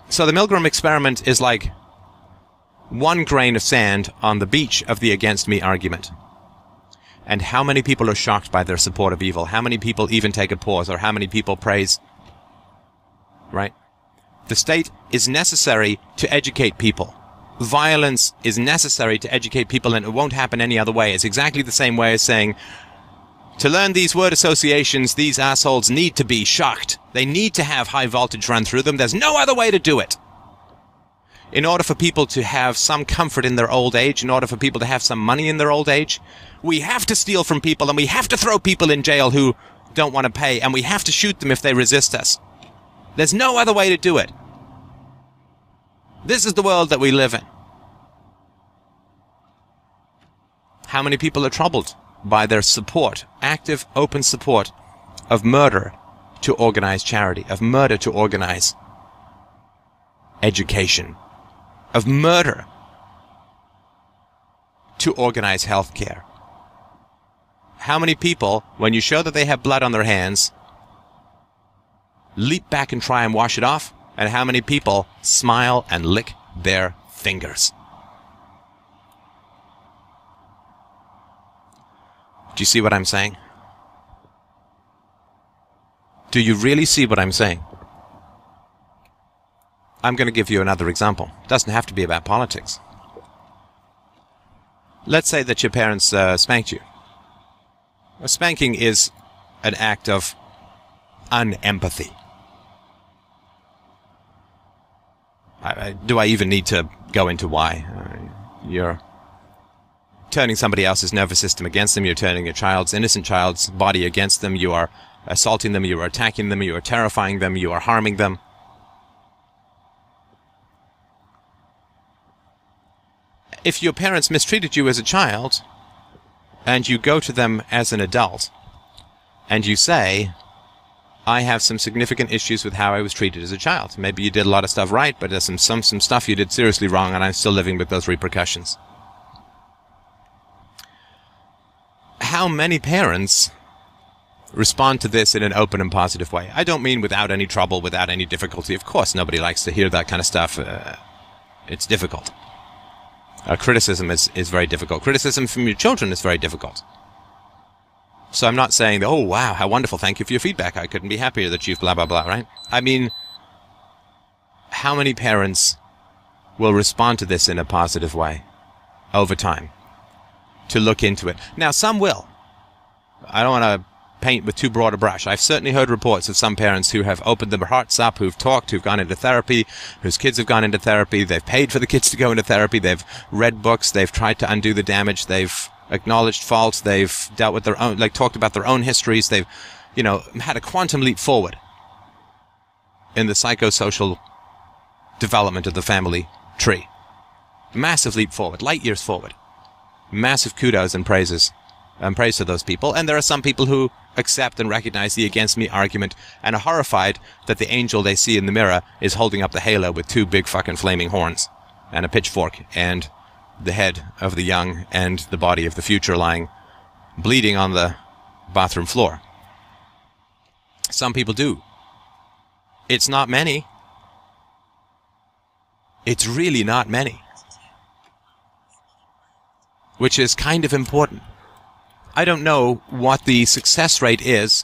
[SPEAKER 1] So the Milgram experiment is like one grain of sand on the beach of the against me argument. And how many people are shocked by their support of evil? How many people even take a pause? Or how many people praise? Right? The state is necessary to educate people. Violence is necessary to educate people, and it won't happen any other way. It's exactly the same way as saying, to learn these word associations, these assholes need to be shocked. They need to have high voltage run through them. There's no other way to do it. In order for people to have some comfort in their old age, in order for people to have some money in their old age, we have to steal from people, and we have to throw people in jail who don't want to pay, and we have to shoot them if they resist us. There's no other way to do it. This is the world that we live in. How many people are troubled by their support, active, open support of murder to organize charity, of murder to organize education, of murder to organize healthcare? How many people, when you show that they have blood on their hands, leap back and try and wash it off? And how many people smile and lick their fingers? Do you see what I'm saying? Do you really see what I'm saying? I'm going to give you another example. It doesn't have to be about politics. Let's say that your parents spanked you. A spanking is an act of unempathy. Do I even need to go into why? You're turning somebody else's nervous system against them. You're turning a innocent child's body against them. You are assaulting them. You are attacking them. You are terrifying them. You are harming them. If your parents mistreated you as a child, and you go to them as an adult, and you say, I have some significant issues with how I was treated as a child. Maybe you did a lot of stuff right, but there's some stuff you did seriously wrong, and I'm still living with those repercussions. How many parents respond to this in an open and positive way? I don't mean without any trouble, without any difficulty. Of course, nobody likes to hear that kind of stuff. It's difficult. Criticism is very difficult. Criticism from your children is very difficult. So I'm not saying, oh, wow, how wonderful, thank you for your feedback. I couldn't be happier that you've blah, blah, blah, right? I mean, how many parents will respond to this in a positive way over time? To look into it. Now, some will. I don't want to paint with too broad a brush. I've certainly heard reports of some parents who have opened their hearts up, who've talked, who've gone into therapy, whose kids have gone into therapy, they've paid for the kids to go into therapy, they've read books, they've tried to undo the damage, they've acknowledged faults, they've dealt with their own, like talked about their own histories, they've, you know, had a quantum leap forward in the psychosocial development of the family tree. Massive leap forward, light years forward. Massive kudos and praise to those people. And there are some people who accept and recognize the against me argument and are horrified that the angel they see in the mirror is holding up the halo with two big fucking flaming horns and a pitchfork and the head of the young and the body of the future lying bleeding on the bathroom floor. Some people do. It's not many. It's really not many. Which is kind of important. I don't know what the success rate is,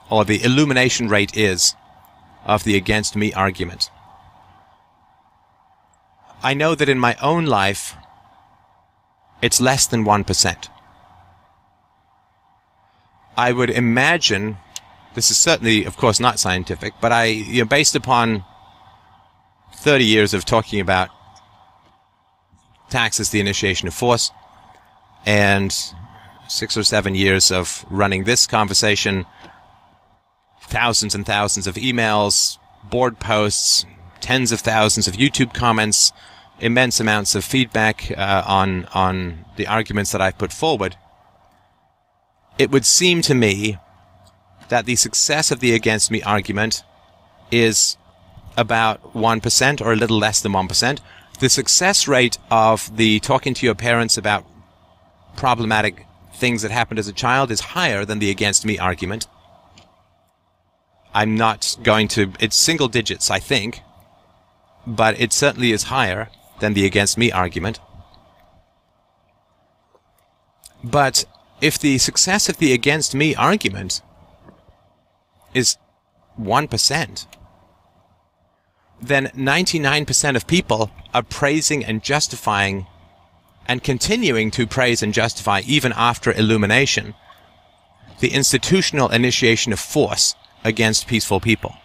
[SPEAKER 1] or the illumination rate is, of the against me argument. I know that in my own life, it's less than 1%. I would imagine, this is certainly, of course, not scientific, but based upon 30 years of talking about tax as the initiation of force, and 6 or 7 years of running this conversation, thousands and thousands of emails, board posts, tens of thousands of YouTube comments, immense amounts of feedback on the arguments that I've put forward, it would seem to me that the success of the against me argument is about 1% or a little less than 1%. The success rate of the talking to your parents about problematic things that happened as a child is higher than the against me argument. I'm not going to, it's single digits, I think, but it certainly is higher than the against me argument. But if the success of the against me argument is 1%, then 99% of people are praising and justifying and continuing to praise and justify, even after illumination, the institutional initiation of force against peaceful people.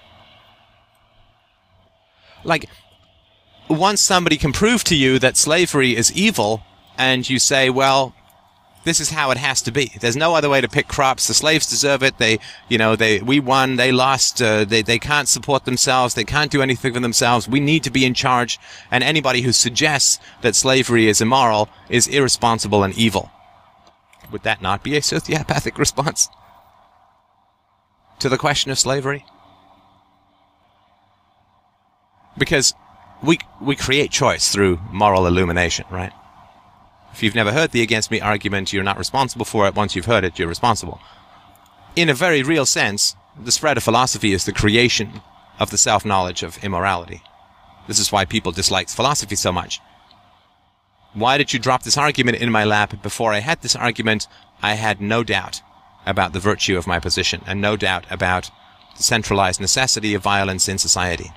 [SPEAKER 1] Like, once somebody can prove to you that slavery is evil, and you say, well, this is how it has to be. There's no other way to pick crops. The slaves deserve it. We won. They lost. They can't support themselves. They can't do anything for themselves. We need to be in charge. And anybody who suggests that slavery is immoral is irresponsible and evil. Would that not be a sociopathic response to the question of slavery? Because we create choice through moral illumination, right? If you've never heard the against me argument, you're not responsible for it. Once you've heard it, you're responsible. In a very real sense, the spread of philosophy is the creation of the self-knowledge of immorality. This is why people dislike philosophy so much. Why did you drop this argument in my lap? Before I had this argument, I had no doubt about the virtue of my position, and no doubt about the centralized necessity of violence in society.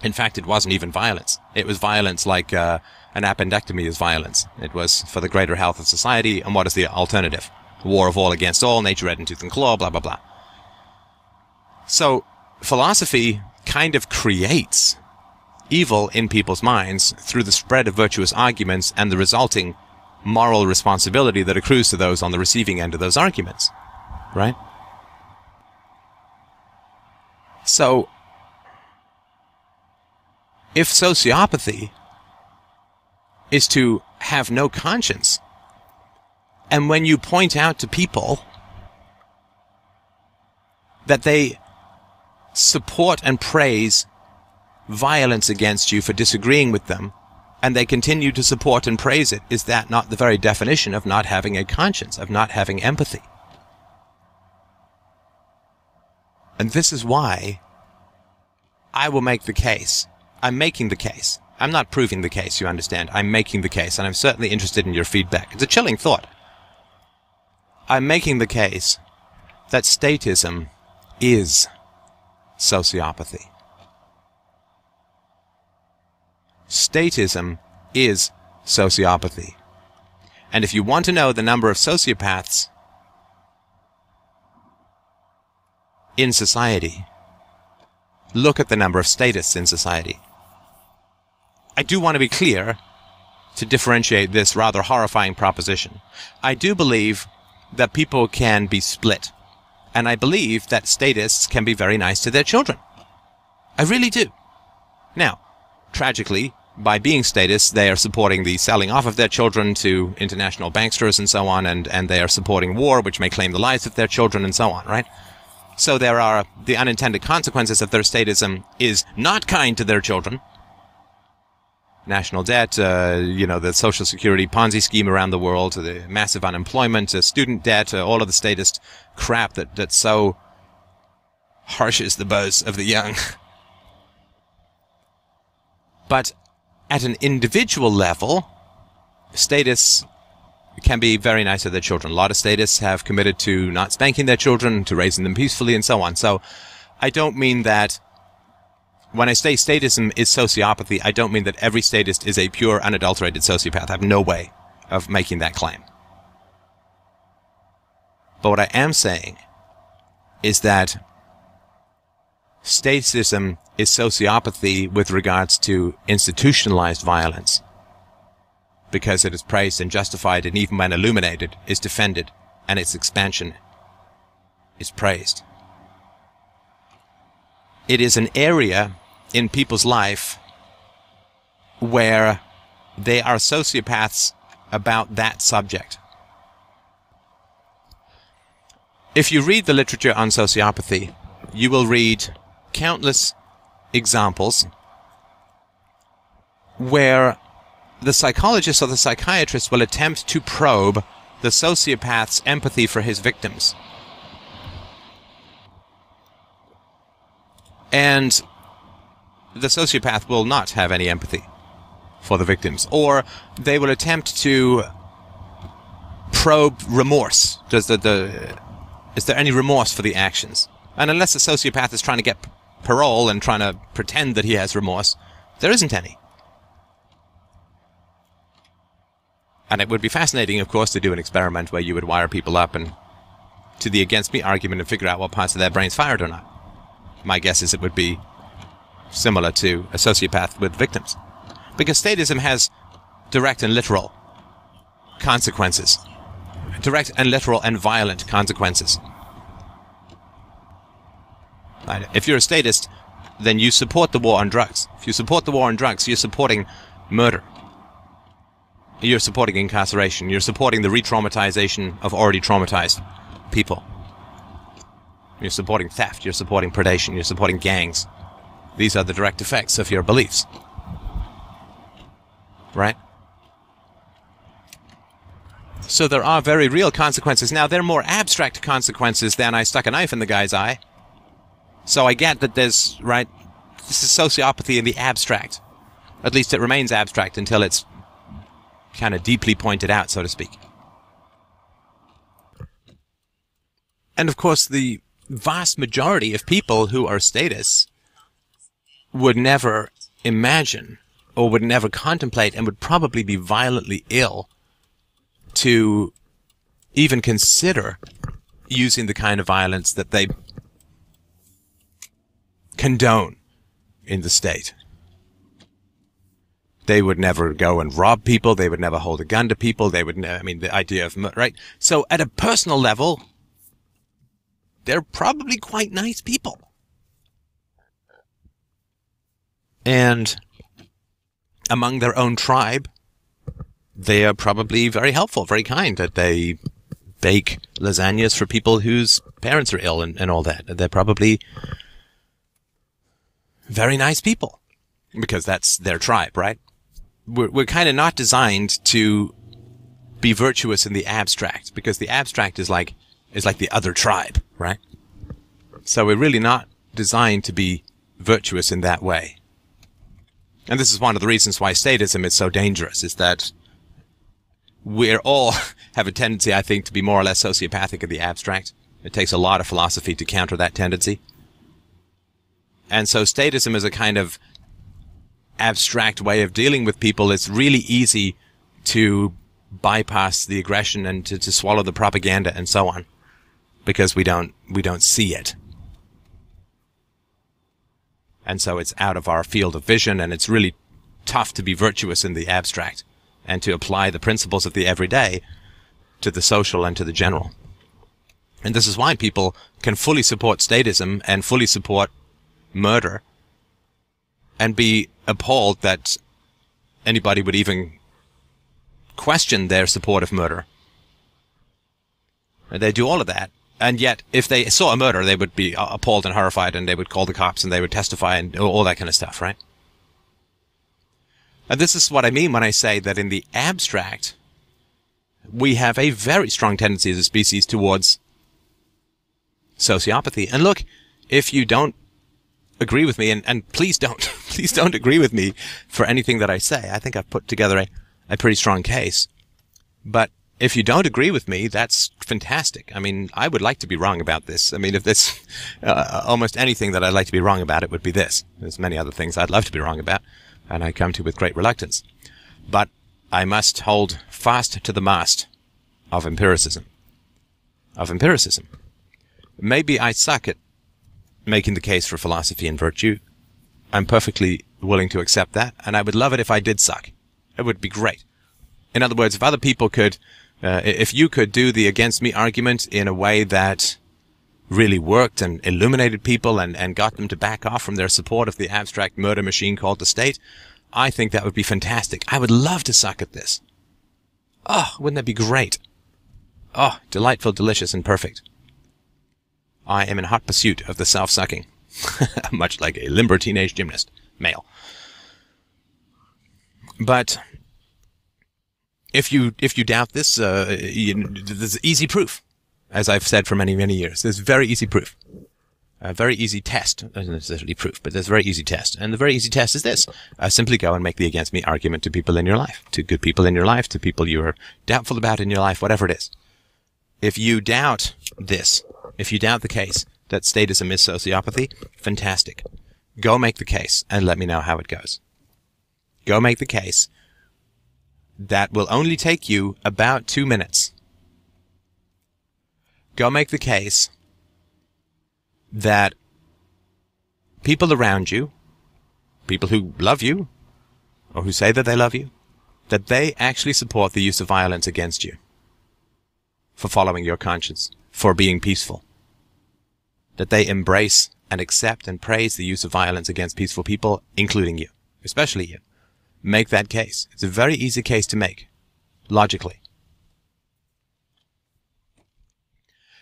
[SPEAKER 1] In fact, it wasn't even violence. It was violence like an appendectomy is violence. It was for the greater health of society, and what is the alternative? War of all against all, nature red in tooth and claw, blah, blah, blah. So, philosophy kind of creates evil in people's minds through the spread of virtuous arguments and the resulting moral responsibility that accrues to those on the receiving end of those arguments. Right? So, if sociopathy is to have no conscience, and when you point out to people that they support and praise violence against you for disagreeing with them, and they continue to support and praise it, is that not the very definition of not having a conscience, of not having empathy? And this is why I will make the case. I'm making the case. I'm not proving the case, you understand. I'm making the case, and I'm certainly interested in your feedback. It's a chilling thought. I'm making the case that statism is sociopathy. Statism is sociopathy. And if you want to know the number of sociopaths in society, look at the number of statists in society. I do want to be clear to differentiate this rather horrifying proposition. I do believe that people can be split. And I believe that statists can be very nice to their children. I really do. Now, tragically, by being statists, they are supporting the selling off of their children to international banksters and so on, and they are supporting war, which may claim the lives of their children and so on, right? So there are the unintended consequences of their statism is not kind to their children. National debt, the social security Ponzi scheme around the world, the massive unemployment, student debt, all of the statist crap that so harshes the buzz of the young. But at an individual level, statists can be very nice to their children. A lot of statists have committed to not spanking their children, to raising them peacefully, and so on. So I don't mean that when I say statism is sociopathy, I don't mean that every statist is a pure, unadulterated sociopath. I have no way of making that claim. But what I am saying is that statism is sociopathy with regards to institutionalized violence, because it is praised and justified, and even when illuminated, is defended, and its expansion is praised. It is an area in people's life where they are sociopaths about that subject. If you read the literature on sociopathy, you will read countless examples where the psychologist or the psychiatrist will attempt to probe the sociopath's empathy for his victims. And the sociopath will not have any empathy for the victims. Or they will attempt to probe remorse. Is there any remorse for the actions? And unless the sociopath is trying to get parole and trying to pretend that he has remorse, there isn't any. And it would be fascinating, of course, to do an experiment where you would wire people up and to the against me argument and figure out what parts of their brains fired or not. My guess is it would be similar to a sociopath with victims. Because statism has direct and literal consequences. Direct and literal and violent consequences. Right. If you're a statist, then you support the war on drugs. If you support the war on drugs, you're supporting murder. You're supporting incarceration. You're supporting the re-traumatization of already traumatized people. You're supporting theft. You're supporting predation. You're supporting gangs. These are the direct effects of your beliefs. Right? So there are very real consequences. Now, they're more abstract consequences than I stuck a knife in the guy's eye. So I get that there's, right, this is sociopathy in the abstract. At least it remains abstract until it's kind of deeply pointed out, so to speak. And of course, the vast majority of people who are statists would never imagine or would never contemplate and would probably be violently ill to even consider using the kind of violence that they condone in the state. They would never go and rob people. They would never hold a gun to people. They would, the idea of, right? So at a personal level, they're probably quite nice people. And among their own tribe, they are probably very helpful, very kind, that they bake lasagnas for people whose parents are ill and all that. They're probably very nice people because that's their tribe, right? We're kind of not designed to be virtuous in the abstract, because the abstract is like the other tribe, right? So we're really not designed to be virtuous in that way. And this is one of the reasons why statism is so dangerous, is that we're all have a tendency, I think, to be more or less sociopathic in the abstract. It takes a lot of philosophy to counter that tendency. And so statism is a kind of abstract way of dealing with people. It's really easy to bypass the aggression and to swallow the propaganda and so on, because we don't see it. And so it's out of our field of vision, and it's really tough to be virtuous in the abstract and to apply the principles of the everyday to the social and to the general. And this is why people can fully support statism and fully support murder and be appalled that anybody would even question their support of murder. And they do all of that. And yet, if they saw a murder, they would be appalled and horrified, and they would call the cops, and they would testify, and all that kind of stuff, right? And this is what I mean when I say that in the abstract, we have a very strong tendency as a species towards sociopathy. And look, if you don't agree with me, and please don't, please don't agree with me for anything that I say. I think I've put together a pretty strong case. But if you don't agree with me, that's fantastic. I mean, I would like to be wrong about this. I mean, if this, almost anything that I'd like to be wrong about, it would be this. There's many other things I'd love to be wrong about, and I come to with great reluctance. But I must hold fast to the mast of empiricism. Maybe I suck at making the case for philosophy and virtue. I'm perfectly willing to accept that, and I would love it if I did suck. It would be great. In other words, if other people could, if you could do the against me argument in a way that really worked and illuminated people and got them to back off from their support of the abstract murder machine called the state, I think that would be fantastic. I would love to suck at this. Oh, wouldn't that be great? Oh, delightful, delicious, and perfect. I am in hot pursuit of the self-sucking, much like a limber teenage gymnast, male. But if you doubt this, there's easy proof, as I've said for many, many years. There's very easy proof. A very easy test. Not necessarily proof, but there's a very easy test. And the very easy test is this. Simply go and make the against me argument to people in your life, to good people in your life, to people you are doubtful about in your life, whatever it is. If you doubt this, if you doubt the case that statism is sociopathy, fantastic. Go make the case and let me know how it goes. Go make the case. That will only take you about 2 minutes. Go make the case that people around you, people who love you, or who say that they love you, that they actually support the use of violence against you for following your conscience, for being peaceful. That they embrace and accept and praise the use of violence against peaceful people, including you, especially you. Make that case. It's a very easy case to make, logically.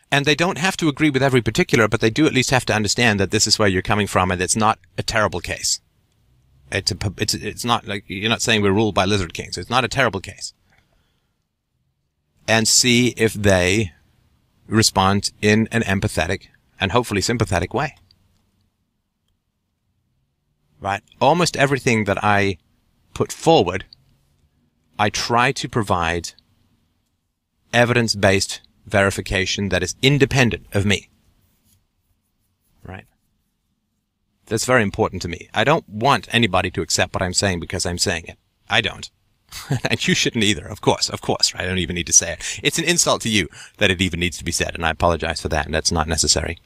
[SPEAKER 1] And they don't have to agree with every particular, but they do at least have to understand that this is where you're coming from, and it's not a terrible case. It's not like, you're not saying we're ruled by lizard kings. It's not a terrible case. And see if they respond in an empathetic and hopefully sympathetic way. Right? Almost everything that I put forward, I try to provide evidence-based verification that is independent of me. Right? That's very important to me. I don't want anybody to accept what I'm saying because I'm saying it. I don't. And you shouldn't either, of course, right? I don't even need to say it. It's an insult to you that it even needs to be said, and I apologize for that, and that's not necessary.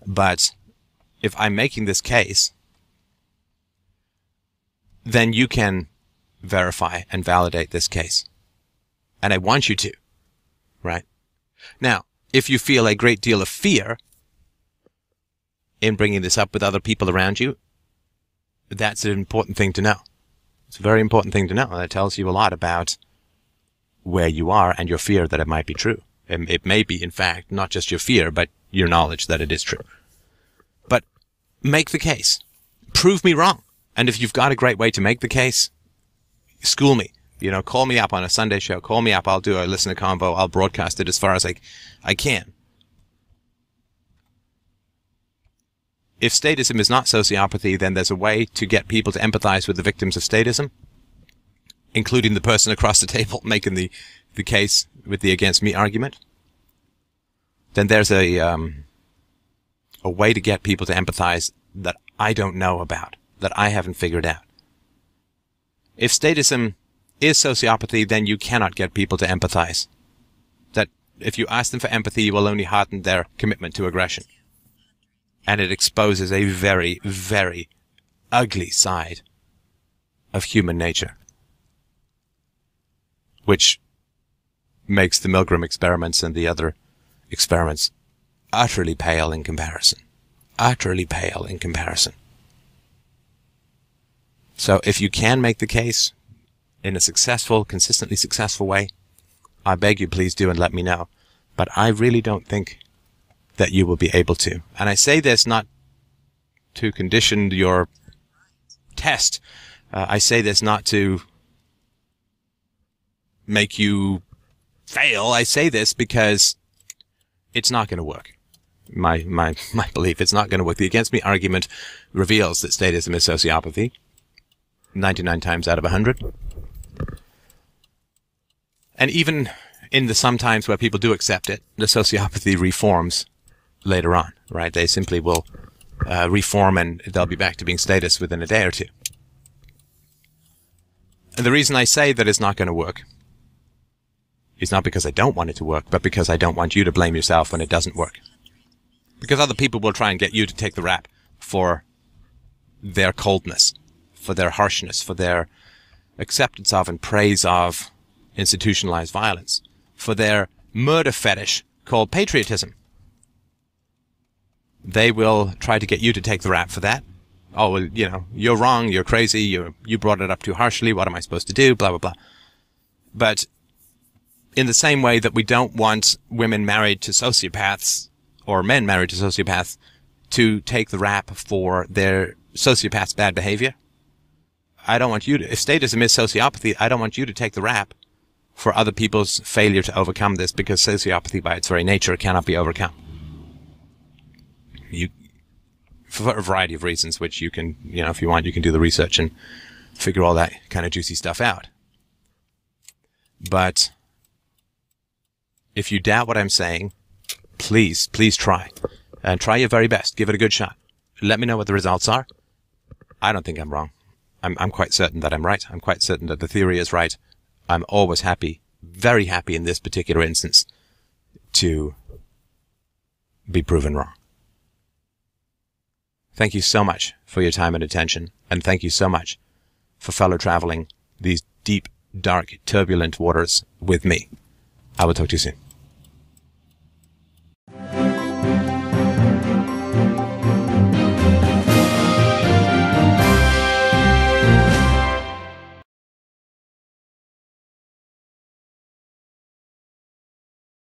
[SPEAKER 1] But if I'm making this case, then you can verify and validate this case. And I want you to, right? Now, if you feel a great deal of fear in bringing this up with other people around you, that's an important thing to know. It's a very important thing to know. That tells you a lot about where you are and your fear that it might be true. It may be, in fact, not just your fear, but your knowledge that it is true. But make the case. Prove me wrong. And if you've got a great way to make the case, school me. Call me up on a Sunday show. Call me up. I'll do a listener convo. I'll broadcast it as far as I can. If statism is not sociopathy, then there's a way to get people to empathize with the victims of statism, including the person across the table making the case with the against me argument. Then there's a way to get people to empathize that I don't know about, that I haven't figured out. If statism is sociopathy, then you cannot get people to empathize. That if you ask them for empathy, you will only harden their commitment to aggression. And it exposes a very, very ugly side of human nature, which makes the Milgram experiments and the other experiments utterly pale in comparison. Utterly pale in comparison. So if you can make the case in a successful, consistently successful way, I beg you, please do and let me know. But I really don't think that you will be able to. And I say this not to condition your test. I say this not to make you fail. I say this because it's not going to work. My belief, it's not going to work. The against me argument reveals that statism is sociopathy 99 times out of 100. And even in the sometimes where people do accept it, the sociopathy reforms later on, right? They simply will reform and they'll be back to being status within a day or two. And the reason I say that it's not going to work is not because I don't want it to work, but because I don't want you to blame yourself when it doesn't work. Because other people will try and get you to take the rap for their coldness, for their harshness, for their acceptance of and praise of institutionalized violence, for their murder fetish called patriotism. They will try to get you to take the rap for that. Oh, well, you're wrong, you're crazy, you brought it up too harshly, what am I supposed to do, blah, blah, blah. But in the same way that we don't want women married to sociopaths or men married to sociopaths to take the rap for their sociopath's bad behavior, I don't want you to, if statism is sociopathy, I don't want you to take the rap for other people's failure to overcome this, because sociopathy by its very nature cannot be overcome. For a variety of reasons, which you can, if you want, you can do the research and figure all that kind of juicy stuff out. But if you doubt what I'm saying, please try. And try your very best. Give it a good shot. Let me know what the results are. I don't think I'm wrong. I'm quite certain that I'm right. I'm quite certain that the theory is right. I'm always happy, very happy in this particular instance, to be proven wrong. Thank you so much for your time and attention, and thank you so much for fellow traveling these deep, dark, turbulent waters with me. I will talk to you soon.